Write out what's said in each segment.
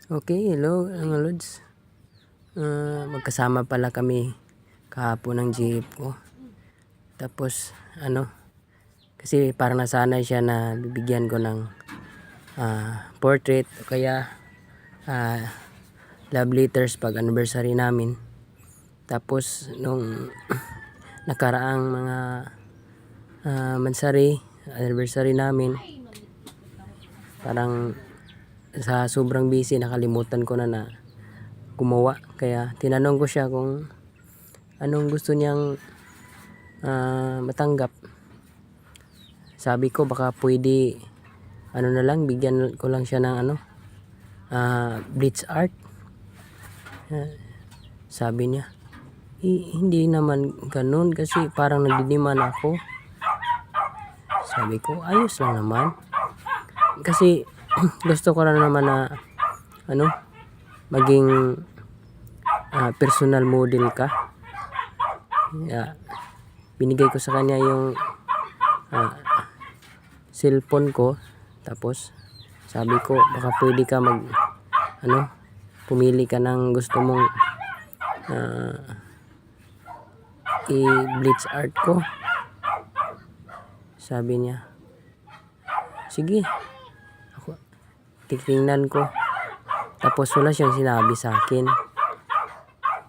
Okay, hello mga lods. Magkasama pala kami kahapon ng jeep ko. Tapos kasi parang nasanay siya na bibigyan ko ng portrait o kaya love letters pag anniversary namin. Tapos nung nakaraang mga mansari, anniversary namin, parang sa sobrang busy nakalimutan ko na gumawa. Kaya tinanong ko siya kung anong gusto niyang matanggap. Sabi ko baka pwede na lang, bigyan ko lang siya ng bleach art. Sabi niya hindi naman ganun kasi parang nagdidiman ako. Sabi ko ayos lang naman kasi gusto ko lang naman na maging personal model ka. Binigay ko sa kanya yung cellphone ko. Tapos sabi ko baka pwede ka pumili ka ng gusto mong i-bleach art ko. Sabi niya sige, ako titingnan ko. Tapos wala siyang sinabi sa akin.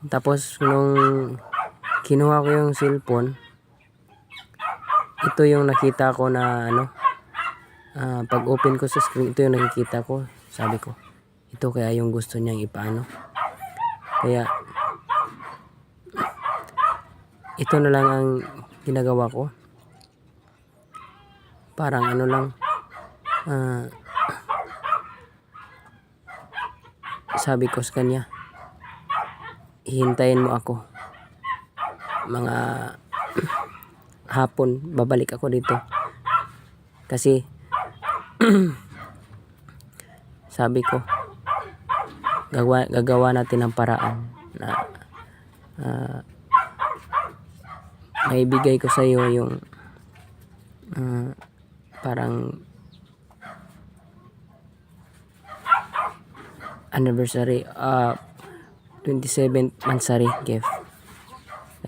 Tapos nung kinuha ko yung cellphone, ito yung nakita ko na pag open ko sa screen, ito yung nakikita ko. Sabi ko ito kaya yung gusto niyang ipaano. Kaya ito na lang ang ginagawa ko. Parang lang, sabi ko sa kanya hihintayin mo ako mga hapon, babalik ako dito kasi sabi ko gagawa natin ng paraan na maibigay ko sa iyo yung parang anniversary 27th mansari gift.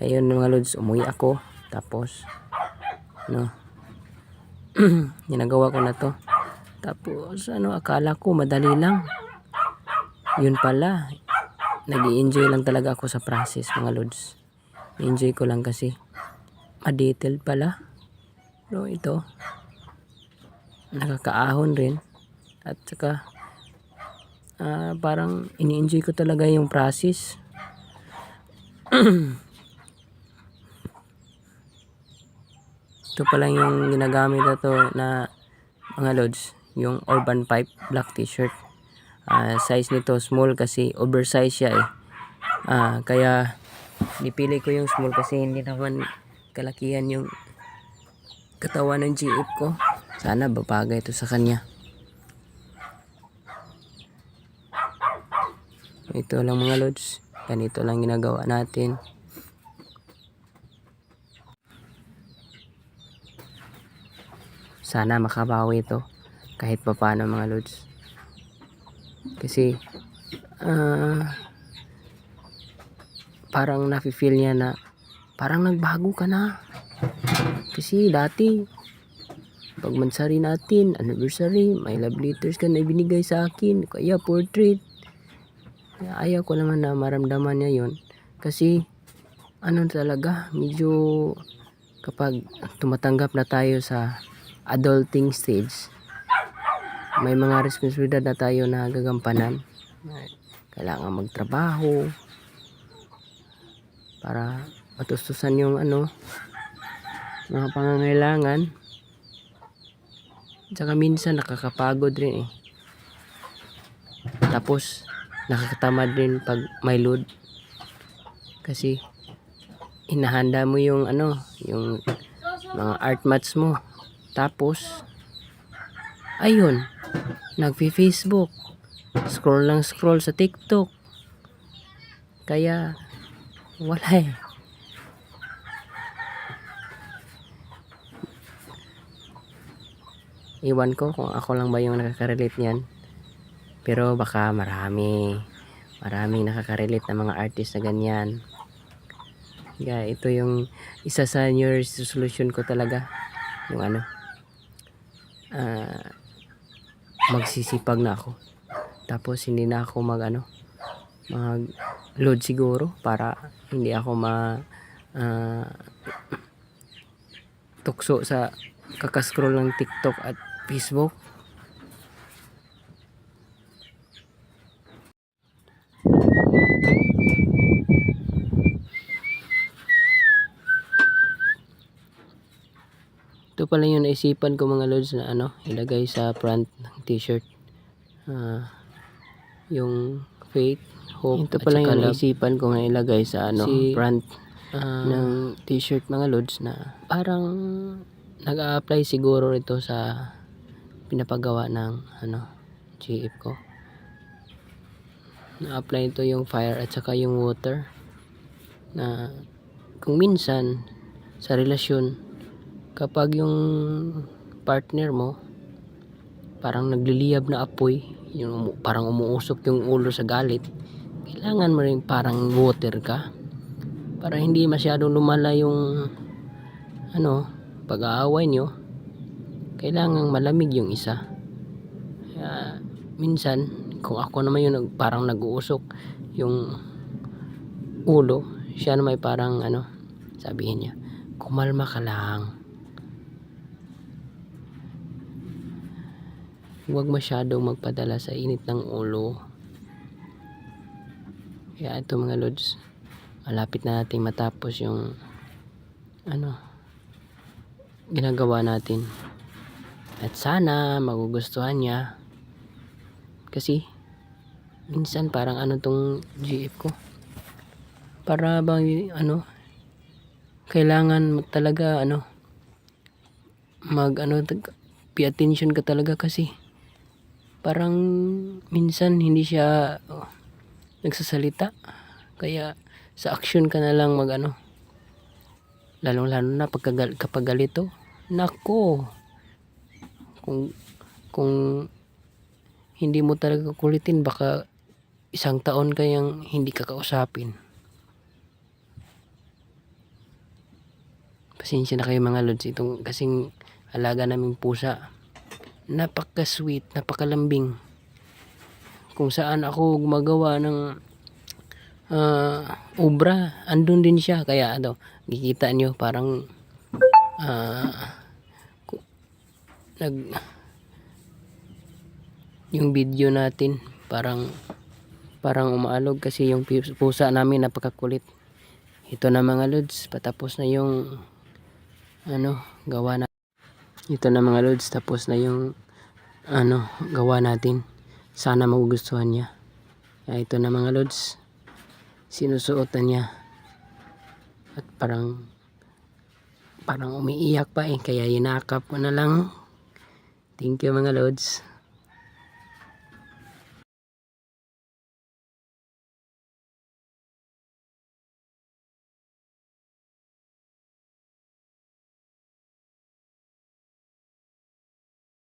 Ayun mga lods, umuwi ako. Tapos ginagawa ko na to. Tapos akala ko madali lang. Yun pala, nag-i-enjoy lang talaga ako sa process mga lods. Enjoy ko lang kasi ma-detailed pala. Pero ito nakakaahon rin. At saka parang ini-enjoy ko talaga yung process. Ito pa lang yung ginagamit na to na mga lods, yung Urban Pipe black t-shirt. Size nito small kasi oversize siya kaya nipili ko yung small kasi hindi naman kalakihan yung katawan ng GF ko. Sana babagay ito sa kanya. Ito lang mga lods, ganito lang ginagawa natin. Sana makabawi ito kahit papaano mga lods. Kasi parang nafe-feel niya na parang nagbago ka na. Kasi dati pag mansari natin, anniversary, may love letters ka na ibinigay sa akin, kaya portrait. Ayaw ko naman na maramdaman niya yun. Kasi talaga, medyo kapag tumatanggap na tayo sa adulting stage, may mga responsibilidad na tayo na gagampanan. Kailangan magtrabaho para matustusan yung mga pangangailangan. Tsaka minsan nakakapagod rin Tapos nakakatamad din pag may load. Kasi inahanda mo yung yung mga art mats mo. Tapos ayun, nagfi-Facebook, scroll lang scroll sa TikTok. Kaya wala Iwan ko kung ako lang ba yung nakaka-relate niyan. Pero baka maraming nakaka-relate na mga artist na ganyan. Kaya ito yung isa sa New Year's resolution ko talaga. Yung ano, magsisipag na ako. Tapos hindi na ako mag load siguro para hindi ako tukso sa kakascroll ng TikTok at Facebook. Ito pala yung naisipan ko mga lods na ilagay sa front ng t-shirt. Yung faith, hope, ito pala yung naisipan ko na ilagay sa front ng t-shirt mga lods, na parang nag-a-apply siguro ito sa pinapagawa ng GF ko. Na-apply ito yung fire at saka yung water, na kung minsan sa relasyon, kapag yung partner mo parang nagliliyab na apoy, yung parang umuusok yung ulo sa galit, kailangan mo rin parang water ka para hindi masyadong lumala yung pag-aaway nyo. Kailangan malamig yung isa. Kaya minsan kung ako naman yung parang nag-uusok yung ulo, siya naman parang sabihin niya, kumalma ka lang, huwag masyadong magpadala sa init ng ulo. Kaya ito mga lods, malapit na nating matapos yung ginagawa natin, at sana magugustuhan niya. Kasi minsan parang tong GF ko, para bang kailangan talaga pay attention ka talaga, kasi parang minsan hindi siya nagsasalita, kaya sa action ka na lang lalong lalo na kapag galito. Nako, kung hindi mo talaga kulitin, baka isang taon kayang hindi ka kausapin. Pasensya na kayo mga lods, itong kasing alaga naming pusa, napaka-sweet, napakalambing. Kung saan ako gumagawa ng obra, andun din siya. Kaya kikita nyo parang yung video natin parang umaalog, kasi yung pusa namin napakakulit. Ito na mga lods, patapos na yung gawa na. Ito na mga lods, tapos na yung gawa natin. Sana magugustuhan niya. Ito na mga lods, sinusuotan niya at parang umiiyak pa kaya yinakap ko na lang. Thank you mga lods.